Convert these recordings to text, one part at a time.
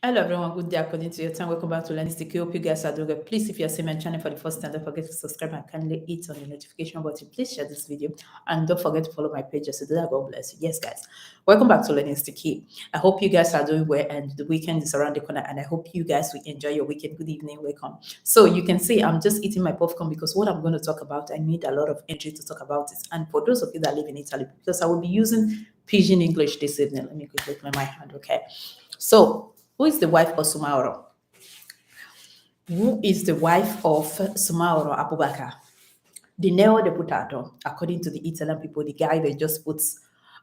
Hello everyone, good day according to your time. Welcome back to Learning Sticky. Hope you guys are doing good. Please, if you are seeing my channel for the first time, don't forget to subscribe and kindly hit on the notification button. Please share this video and don't forget to follow my page so that God bless you. Yes, guys. Welcome back to Learning Sticky. I hope you guys are doing well and the weekend is around the corner and I hope you guys will enjoy your weekend. Good evening, welcome. So you can see I'm just eating my popcorn because what I'm going to talk about, I need a lot of energy to talk about it. And for those of you that live in Italy, because I will be using Pidgin English this evening. Let me quickly clear my hand, okay? So who is the wife of Soumahoro? Who is the wife of Soumahoro Abubakar? The Neo Deputato, according to the Italian people, the guy they just put,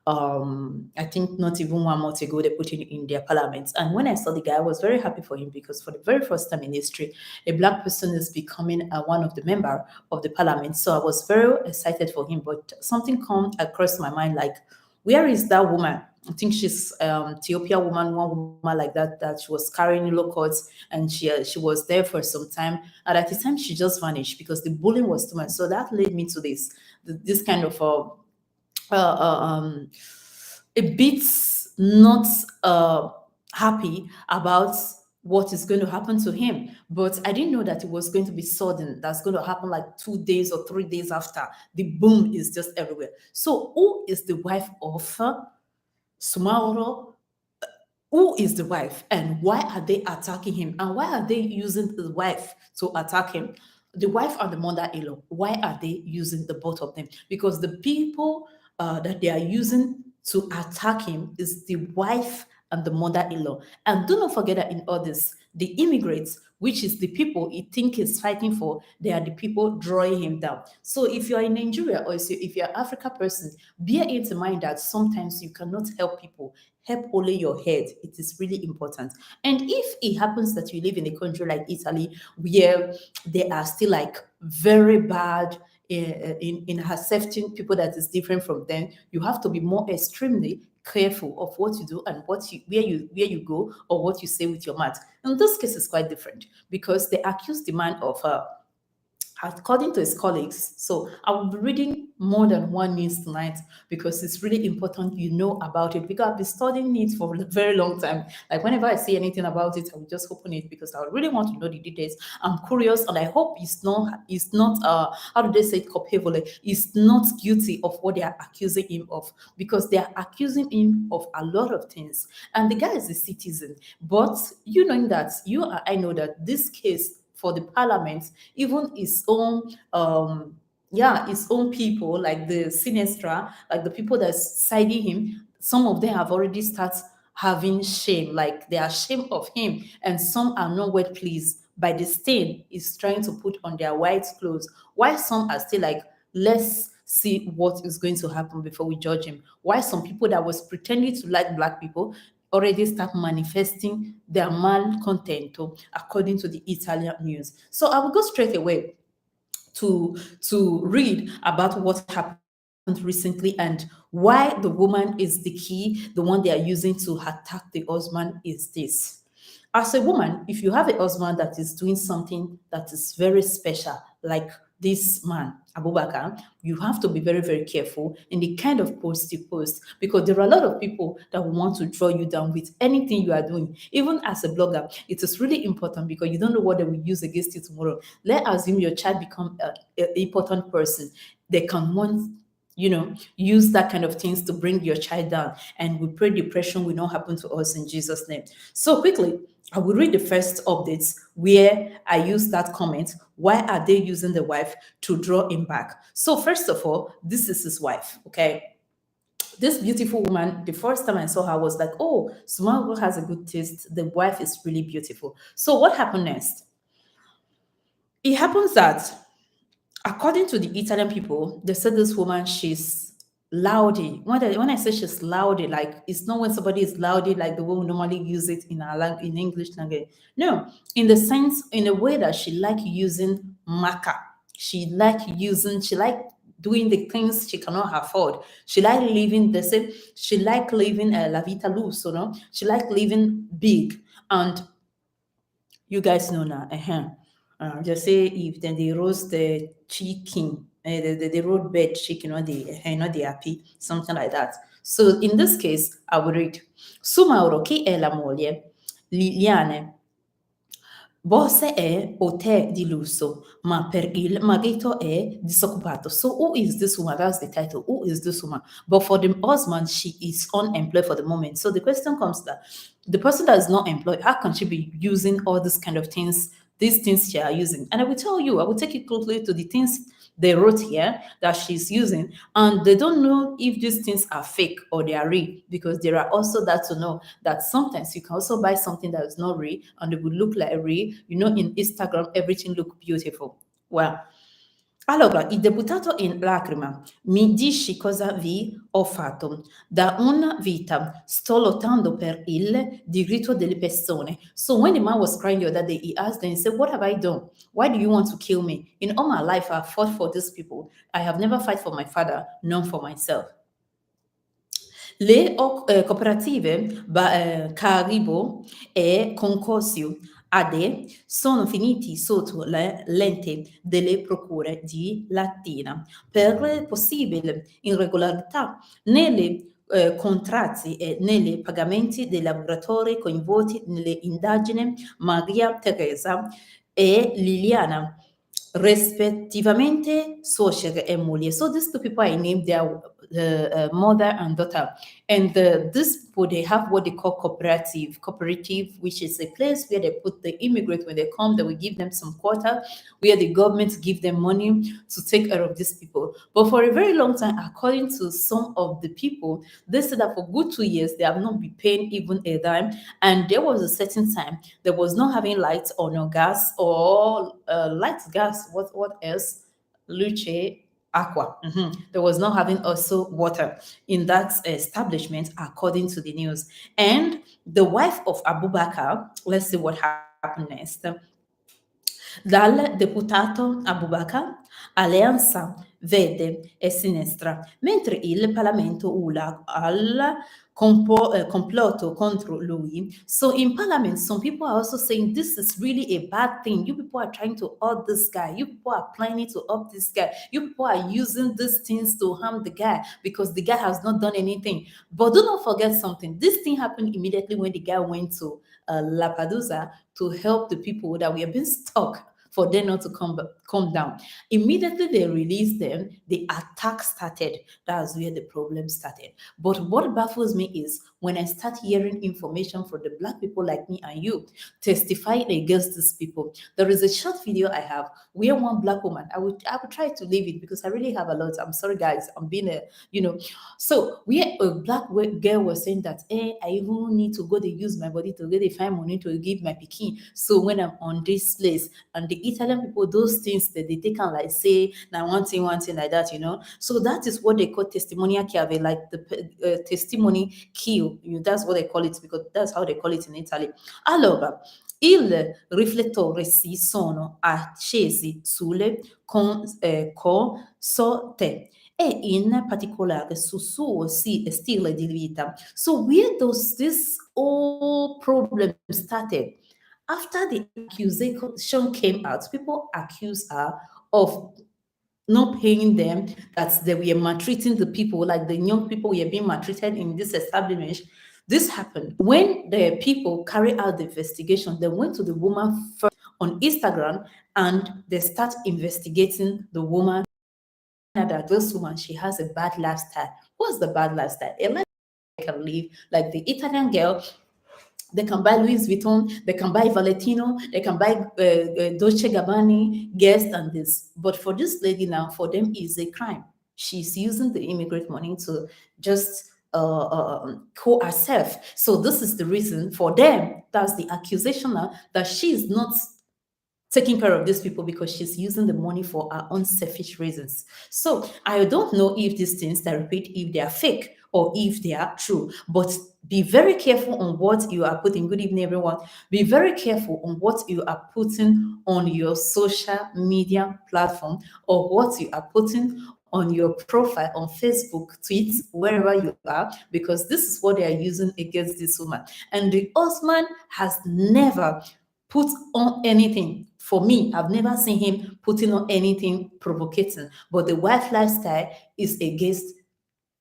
I think not even 1 month ago, they put him in their parliament. And when I saw the guy, I was very happy for him because for the very first time in history, a black person is becoming one of the member of the parliament. So I was very excited for him, but something come across my mind like, where is that woman? I think she's Ethiopia woman, one woman like that she was carrying locusts and she was there for some time. And at the time, she just vanished because the bullying was too much. So that led me to this kind of a bit not happy about what is going to happen to him. But I didn't know that it was going to be sudden. That's going to happen like 2 days or 3 days after. The boom is just everywhere. So who is the wife of Soumahoro? Who is the wife and why are they attacking him? And why are they using the wife to attack him? The wife and the mother-in-law, why are they using the both of them? Because the people that they are using to attack him is the wife and the mother-in-law. And do not forget that in all this, the immigrants, which is the people he think he's fighting for, they are the people drawing him down. So if you are in Nigeria or if you're an African person, bear it in mind that sometimes you cannot help people. Help only your head. It is really important. And if it happens that you live in a country like Italy, where they are still like very bad in accepting people that is different from them, you have to be more extremely careful of what you do and where you go or what you say with your mouth. In this case, it's quite different because they accuse the man of according to his colleagues. So I will be reading more than one news tonight because it's really important you know about it because I've been studying it for a very long time. Like whenever I see anything about it, I will just open it because I really want to know the details. I'm curious and I hope it's not how do they say it, culpable. He's not guilty of what they are accusing him of because they are accusing him of a lot of things. And the guy is a citizen. But you knowing that I know that this case for the parliament, even his own his own people, like the Sinestra, like the people that's siding him, some of them have already started having shame, like they are ashamed of him, and some are not well pleased by the stain he's trying to put on their white clothes, while some are still like, let's see what is going to happen before we judge him. Why some people that was pretending to like black people already start manifesting their malcontento according to the Italian news. So I will go straight away to read about what happened recently and why the woman is the key, the one they are using to attack the husband is this. As a woman, if you have a husband that is doing something that is very special, like this man, Abubakar, you have to be very, very careful in the kind of post you post because there are a lot of people that will want to draw you down with anything you are doing. Even as a blogger, it is really important because you don't know what they will use against you tomorrow. Let's assume your child become an important person. They can want use that kind of things to bring your child down. And we pray depression will not happen to us in Jesus' name. So quickly, I will read the first updates where I use that comment. Why are they using the wife to draw him back? So first of all, this is his wife, okay? This beautiful woman, the first time I saw her was like, oh, Soumahoro has a good taste. The wife is really beautiful. So what happened next? It happens that according to the Italian people, they said this woman, she's loudy. When I say she's loudy, like it's not when somebody is loudy like the way we normally use it in our in English language. No, in the sense, in a way that she like using maca. She like doing the things she cannot afford. She like living the same. She like living la vita loose, She like living big, and you guys know now. Just say if then they roast the chicken, the roadbed chick, the happy, something like that. So in this case, I will read. Soumahoro, chi è la moglie? Liliane, Borse è hotel di lusso, ma per il marito è disoccupato. So who is this woman? That's the title. Who is this woman? But for the husband, she is unemployed for the moment. So the question comes that the person that is not employed, how can she be using all these kind of things, these things she are using? And I will tell you, I will take you closely to the things they wrote here that she's using, and they don't know if these things are fake or they are real, because there are also that to know that sometimes you can also buy something that is not real and it will look like real. In Instagram everything look beautiful. Well, allora, il deputato in lacrima mi dici cosa vi ho fatto. Da una vita sto lottando per il diritto delle persone. So when the man was crying the other day, he asked them, he said, what have I done? Why do you want to kill me? In all my life, I've fought for these people. I have never fought for my father, nor for myself. Le cooperative Caribou e Concorsio AD sono finiti sotto la lente delle procure di Latina per possibili irregolarità nei contratti e nei pagamenti dei lavoratori coinvolti nelle indagini Maria Teresa e Liliana, rispettivamente suocera e moglie. So these two people I named their mother and daughter. And this people, they have what they call cooperative, which is a place where they put the immigrants when they come, they will give them some quota, where the government give them money to take care of these people. But for a very long time, according to some of the people, they said that for good 2 years, they have not been paying even a dime. And there was a certain time there was not having lights or no gas or lights, gas, what else? Luce, aqua. There was not having also water in that establishment, according to the news. And the wife of Abubakar, let's see what happened next. Dal deputato Abubakar, alleanza verde e sinistra, mentre il Parlamento urla al complotto contro lui. So in Parliament, some people are also saying this is really a bad thing. You people are trying to up this guy. You people are planning to up this guy. You people are using these things to harm the guy because the guy has not done anything. But do not forget something. This thing happened immediately when the guy went to Lapadusa to help the people that were being stuck for them not to come down. Immediately they released them, the attack started. That's where the problem started. But what baffles me is when I start hearing information from the Black people like me and you testifying against these people. There is a short video I have where one Black woman, I would try to leave it because I really have a lot. I'm sorry, guys. I'm being So where a Black girl was saying that, I even need to go to use my body to get a find money to give my pikin. So when I'm on this place, and the Italian people, those things that they take and like say, now one thing like that, So that is what they call testimonial chiave, like the testimony kill. That's what they call it because that's how they call it in Italy. Allora, i riflettori si sono accesi sulle consorte e in particolare sul suo stile di vita. So where does this whole problem started? After the accusation came out, people accused her of not paying them, that they were maltreating the people, like the young people were being maltreated in this establishment. This happened when the people carried out the investigation. They went to the woman first on Instagram and they start investigating the woman. That this woman, she has a bad lifestyle. What's the bad lifestyle? A life can live like the Italian girl. They can buy Louis Vuitton, they can buy Valentino, they can buy Dolce Gabbana, Guess and this. But for this lady now, for them is a crime. She's using the immigrant money to just call herself. So this is the reason for them. That's the accusation now, that she's not taking care of these people because she's using the money for her own selfish reasons. So I don't know if these things that I repeat, if they are fake or if they are true, but be very careful on what you are putting. Good evening, everyone. Be very careful on what you are putting on your social media platform or what you are putting on your profile on Facebook, tweets, wherever you are, because this is what they are using against this woman. And the husband has never put on anything. For me, I've never seen him putting on anything provocating. But the wife lifestyle is against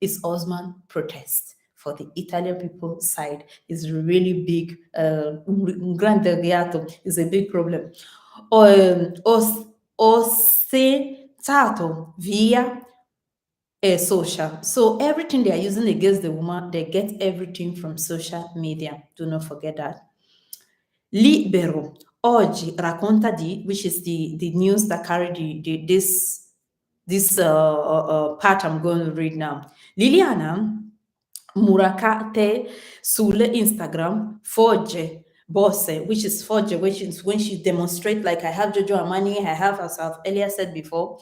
his husband protest. For the Italian people side is really big. Grande reato is a big problem. Ostentato via social. So everything they are using against the woman, they get everything from social media. Do not forget that. Libero oggi racconta di, which is the news that carry this part I'm going to read now. Liliana Murakate sul Instagram fogge bosse, which is fogge, which is when she demonstrate like I have Jojo Amani, I have, as I've earlier said before,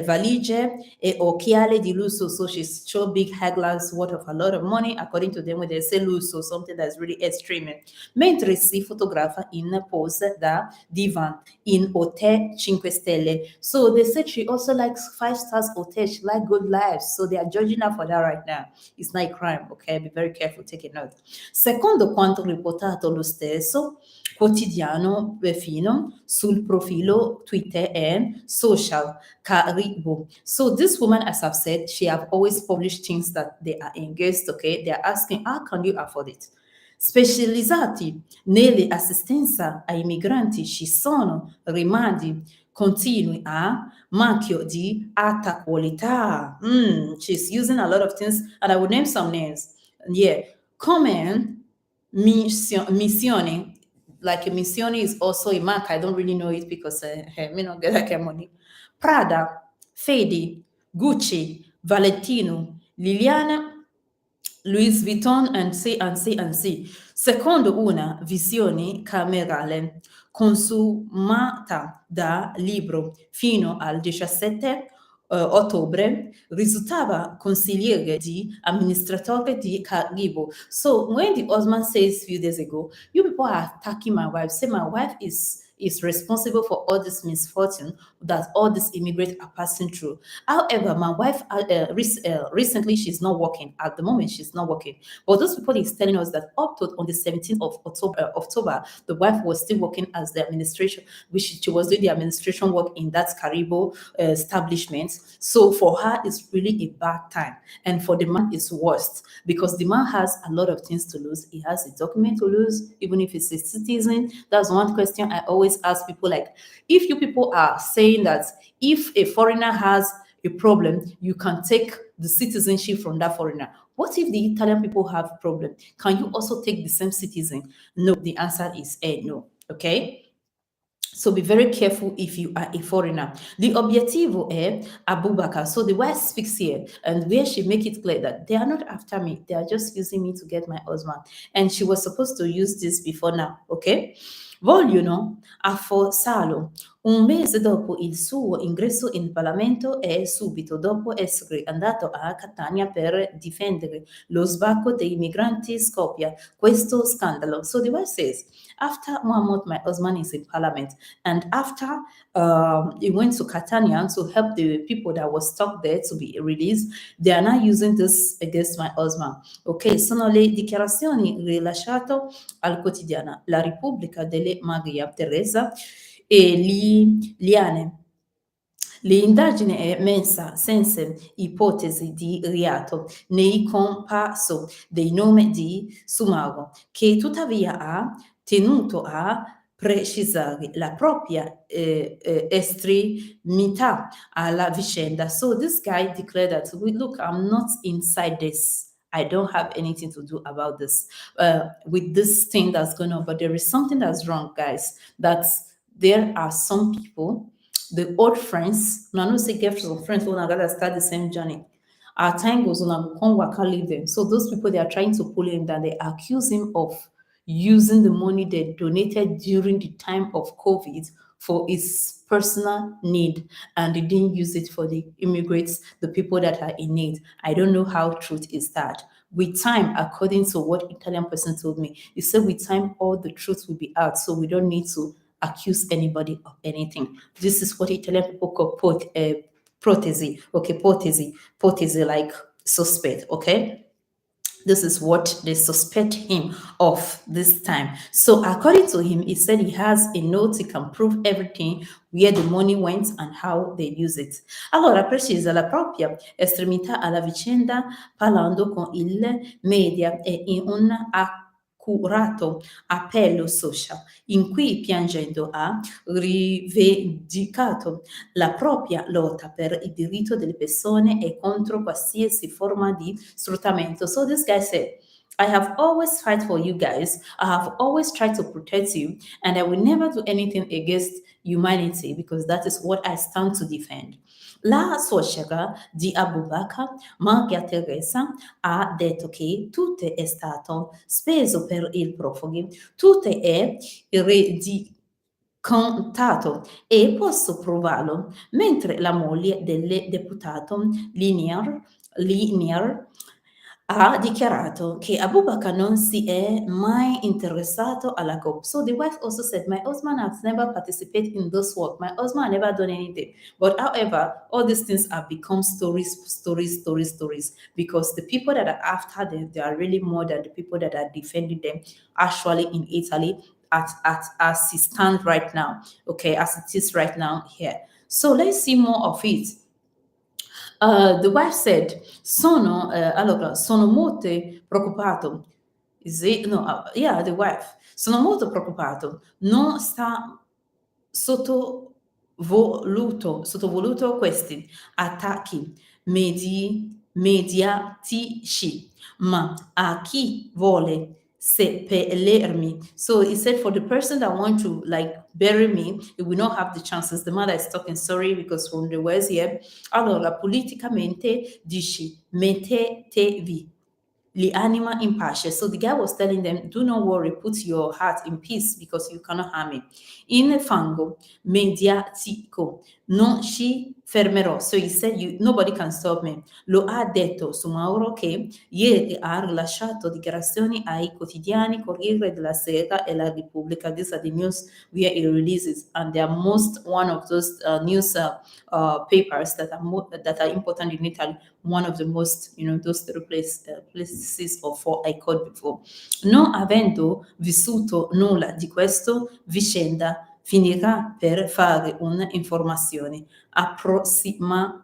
valigie e occhiali di lusso. So she's show big hagglers worth of a lot of money, according to them, when they say lusso, something that's really extreme. Mentre si fotografa in pose da divan in Hotel 5 Stelle. So they said she also likes 5 stars hotel. She like good lives. So they are judging her for that right now. It's not a crime, okay? Be very careful, take a note. Secondo quanto riportato lo stesso quotidiano fino sul profilo Twitter and social Caribo. So this woman, as I've said, she have always published things that they are engaged, okay? They are asking, how can you afford it? Specializzati nelle assistenza ai migranti ci sono rimandi continui a marchio di alta qualità. She's using a lot of things, and I will name some names. Yeah, come missione, like a missione is also a mark. I don't really know it because I may not get like money. Prada, Fedi, Gucci, Valentino, Liliana, Louis Vuitton and C. Secondo una visione camerale consumata da libro fino al 17 ottobre, risultava consigliere di amministratore di Caribo. So when the husband says few days ago, you people are attacking my wife, say my wife is responsible for all this misfortune that all these immigrants are passing through. However, my wife recently she's not working. At the moment, she's not working. But those people is telling us that up to on the 17th of October, the wife was still working as the administration, which she was doing the administration work in that Caribo establishment. So for her, it's really a bad time, and for the man, it's worst because the man has a lot of things to lose. He has a document to lose, even if he's a citizen. That's one question I always ask people, like, if you people are saying that if a foreigner has a problem, you can take the citizenship from that foreigner. What if the Italian people have a problem? Can you also take the same citizen? No, the answer is no. Okay. So be very careful if you are a foreigner. The obiettivo è Abubakar. So the wife speaks here, and where she make it clear that they are not after me. They are just using me to get my husband. And she was supposed to use this before now, okay? Vogliono affossarlo. Un mese dopo il suo ingresso in Parlamento e subito dopo essere andato a Catania per difendere lo sbarco dei migranti scoppia questo scandalo. So the wife says, after 1 month, my husband is in Parliament, and after he went to Catania to help the people that were stuck there to be released, they are now using this against my husband. Ok, sono le dichiarazioni rilasciate al quotidiano La Repubblica delle Maria Teresa e Liliane. L'indagine è messa senza ipotesi di reato nei compasso dei nomi di Soumahoro, che tuttavia ha tenuto a precisare la propria estremità alla vicenda. So this guy declared that, look, I'm not inside this. I don't have anything to do about this, with this thing that's going on. But there is something that's wrong, guys. There are some people, the old friends, no, I don't say get some friends when I gotta start the same journey. Our time goes on, I come work, can't leave them. So those people, they are trying to pull him down. They accuse him of using the money they donated during the time of COVID for his personal need, and they didn't use it for the immigrants, the people that are in need. I don't know how truth is that. With time, according to what Italian person told me, he said with time all the truth will be out, so we don't need to accuse anybody of anything. This is what Italian people call protesi, okay, protesi, like suspect, okay? This is what they suspect him of this time. So, according to him, he said he has a note, he can prove everything, where the money went and how they use it. Allora, precisa la propria estremità alla vicenda parlando con il media e in un accurato appello social, in cui piangendo ha rivendicato la propria lotta per il diritto delle persone e contro qualsiasi forma di sfruttamento. So this guy said, I have always fight for you guys. I have always tried to protect you, and I will never do anything against humanity because that is what I stand to defend. La suocera di Abubakar, Maria Teresa, ha detto che tutto è stato speso per i profughi, tutto è contato e posso provarlo, mentre la moglie del deputato Linier ha dichiarato che Abubakar non si è mai interessato alla COP. So the wife also said, my husband has never participated in this work. My husband never done anything. But however, all these things have become stories, because the people that are after them, they are really more than the people that are defending them actually in Italy at as it stands right now, okay, as it is right now here. So let's see more of it. The wife said, allora, sono molto preoccupato. No, yeah, the wife. Sono molto preoccupato. Non sta sottovoluto questi attacchi mediatici, ma a chi vuole seppellirmi. So he said, for the person that want to like bury me, it will not have the chances. The mother is talking, sorry, because from the words here. Allora, politicamente dici, mettetevi li anima in pace. So the guy was telling them, do not worry, put your heart in peace because you cannot harm it. In fango mediatico non ci fermerò. So he said, nobody can stop me. Lo ha detto Soumahoro che ieri ha rilasciato dichiarazioni ai quotidiani Corriere della Sera e La Repubblica. These are the news where he releases, and they are most one of those news papers that are important in Italy. One of the most, those three places of four I called before. Non avendo vissuto nulla di questo vicenda, finirà per fare un'informazione approssimativa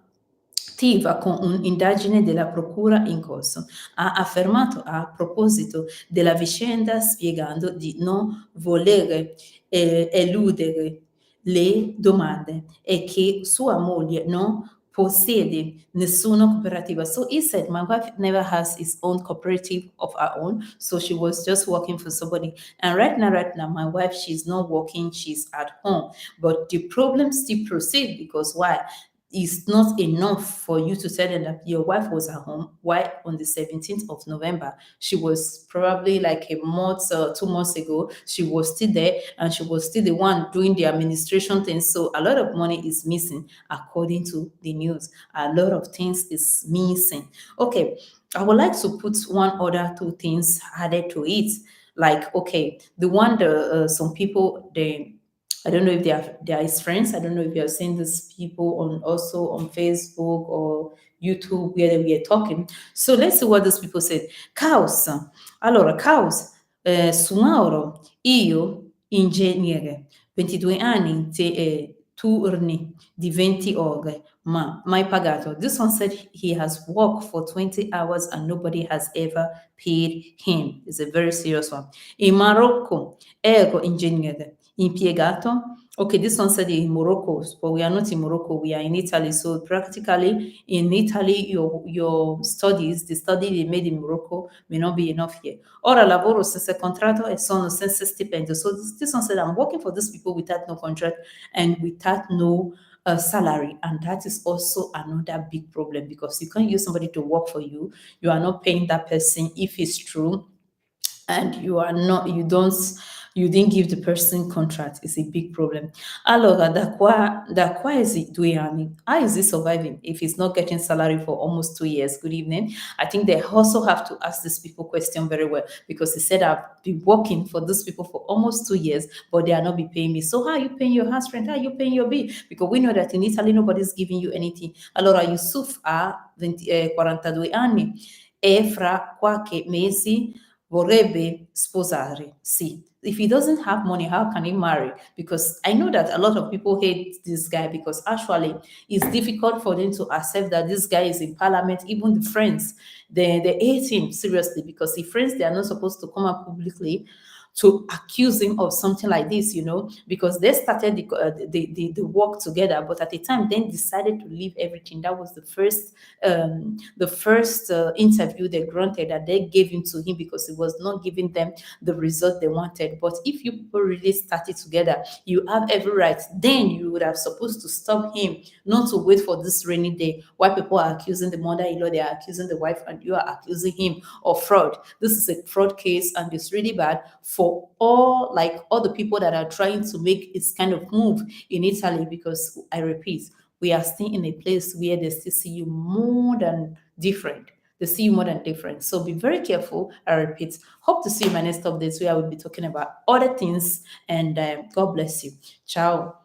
con un'indagine della procura in corso. Ha affermato a proposito della vicenda, spiegando di non volere eludere le domande e che sua moglie non possiede nessuna cooperativa. So he said, my wife never has his own cooperative of her own, so she was just working for somebody. And right now, my wife, she's not working, she's at home. But the problem still proceeds because why? It's not enough for you to tell them that your wife was at home. Why on the 17th of November, she was probably like a month or 2 months ago, she was still there and she was still the one doing the administration thing. So a lot of money is missing according to the news. A lot of things is missing. Okay, I would like to put one other two things added to it. Like, okay, the one the some people they I don't know if they are his friends. I don't know if you have seen these people on also on Facebook or YouTube where we are talking. So let's see what these people said. Caos. Allora, caos. Soumahoro, io, ingegnere, 22 anni, turni di 20 ore, ma mai pagato. This one said he has worked for 20 hours and nobody has ever paid him. It's a very serious one. In Morocco, ero ingegnere, impiegato. Okay, this one said in Morocco, but we are not in Morocco, we are in Italy. So practically in Italy, your studies, the study they made in Morocco may not be enough here. Ora lavoro senza contratto e sono senza stipendio. So this one said, I'm working for these people without no contract and without no salary, and that is also another big problem because you can't use somebody to work for you. You are not paying that person if it's true, and you didn't give the person contract. It's a big problem. Allora, da quasi 2 anni, how is he surviving if he's not getting salary for almost 2 years? Good evening. I think they also have to ask these people question very well because he said, I've been working for these people for almost 2 years, but they are not be paying me. So how are you paying your house rent? How are you paying your bill? Because we know that in Italy, nobody's giving you anything. Allora, Yusuf ha 42 anni e fra qualche mese vorrebbe sposare. Sì. If he doesn't have money, how can he marry? Because I know that a lot of people hate this guy because actually it's difficult for them to accept that this guy is in parliament. Even the friends, they hate him seriously because the friends, they are not supposed to come up publicly to accuse him of something like this, because they started the work together, but at the time then decided to leave everything. That was the first interview they granted that they gave him to him because it was not giving them the result they wanted. But if you people really started together, you have every right. Then you would have supposed to stop him, not to wait for this rainy day. Why people are accusing the mother-in-law, they are accusing the wife, and you are accusing him of fraud. This is a fraud case, and it's really bad for all the people that are trying to make this kind of move in Italy. Because I repeat, we are still in a place where they still see you more than different. They see you more than different. So be very careful. I repeat. Hope to see you in my next updates where I will be talking about other things. And God bless you. Ciao.